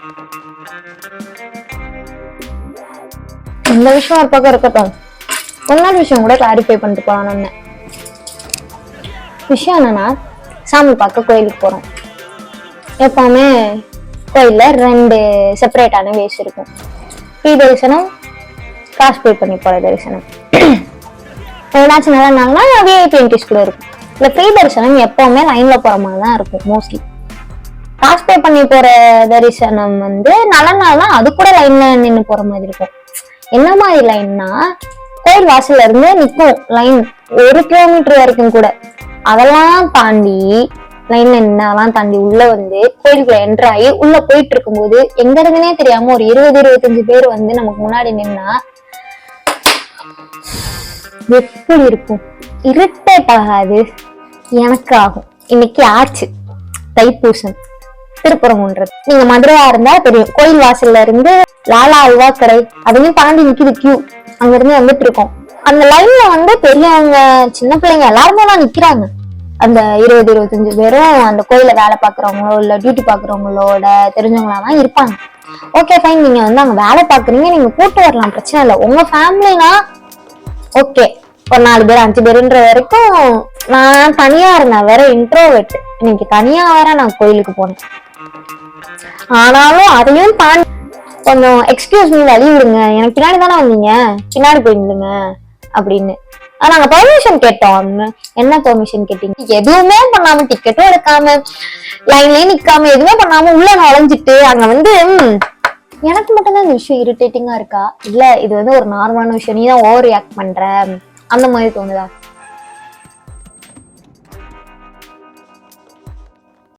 இந்த விஷயம் ஒரு பக்கம் இருக்கட்டும், இன்னொரு விஷயம் கூட கிளாரிஃபை பண்ணிட்டு போலான்னு. விஷயம் என்னன்னா, சாமி பார்க்க கோயிலுக்கு போறோம். எப்பவுமே கோயில்ல 2 செப்பரேட்டான வேஸ் இருக்கும். ஃப்ரீ தரிசனம், காசு பே பண்ணி போற தரிசனம். ஏதாச்சும் நல்லா இருந்தாங்கன்னா விஐபி என்ட்ரிஸ் கூட இருக்கும். இந்த ஃப்ரீ தரிசனம் எப்பவுமே லைன்ல போற மாதிரி தான் இருக்கும் மோஸ்ட்லி. காசு பே பண்ணி போற தரிசனம் வந்து நல்ல நாள்னா அது கூட லைன்ல நின்று போற மாதிரி இருக்கும். என்ன மாதிரி லைன்னா, கோயில் வாசல்ல இருந்து நிற்கும் லைன் 1 கிலோமீட்டர் வரைக்கும் கூட. அதெல்லாம் தாண்டி லைன்ல நின்று அதெல்லாம் தாண்டி உள்ள வந்து கோயிலுக்குள்ள என்டர் ஆகி உள்ள போயிட்டு இருக்கும்போது எங்க இருந்துனே தெரியாம ஒரு 20-25 பேர் வந்து நமக்கு முன்னாடி நின்னா எப்படி இருக்கும்? இரிட்டேட் ஆகாது? எனக்கு ஆகும். இன்னைக்கு ஆச்சு தைப்பூசம், திருப்பரங்குன்றது. நீங்க மதுரையா இருந்தா தெரியும், கோயில் வாசல்ல இருந்து லாலா அல்வா கடை அதையும் தாண்டி நிக்குது கியூ. அங்க இருந்து வந்துட்டு இருக்கோம். அந்த லைன்ல வந்து பெரியவங்க சின்ன பிள்ளைங்க எல்லாருமே தான் நிக்கிறாங்க. அந்த 20-25 பேரும் அந்த கோயில வேலை பாக்குறவங்களோ இல்ல டியூட்டி பாக்குறவங்களோட தெரிஞ்சவங்களாதான் இருப்பாங்க. ஓகே ஃபைன், நீங்க வந்து அங்க வேலை பாக்குறீங்க, நீங்க கூட்டு வரலாம், பிரச்சனை இல்லை. உங்க ஃபேமிலினா ஓகே, ஒரு 4 பேர் 5 பேருன்ற வரைக்கும். நான் தனியா இருந்தேன், வேற இன்ட்ரோவெர்ட். இன்னைக்கு தனியா வேற நான் கோயிலுக்கு போனேன். ஆனாலும் அதையும் தாண்டி கொஞ்சம் எக்ஸ்கியூஸ் மீ, வழி விடுங்க, எனக்கு பின்னாடி தானே வந்தீங்க, பின்னாடி போயிருந்துங்க அப்படின்னு நாங்க பெர்மிஷன் கேட்டோம். என்ன பெர்மிஷன் கேட்டீங்க? எதுவுமே பண்ணாம, டிக்கெட்டும் எடுக்காம, லைன்லயே நிக்காம, எதுவுமே பண்ணாம உள்ள நுழைஞ்சிட்டு அங்க வந்து எனக்கு மட்டும்தான் இந்த விஷயம் இரிட்டேட்டிங்கா இருக்கா, இல்ல இது வந்து ஒரு நார்மலான விஷயம், நீதான் ஓவர் ரியாக்ட் பண்ற அந்த மாதிரி தோணுதா?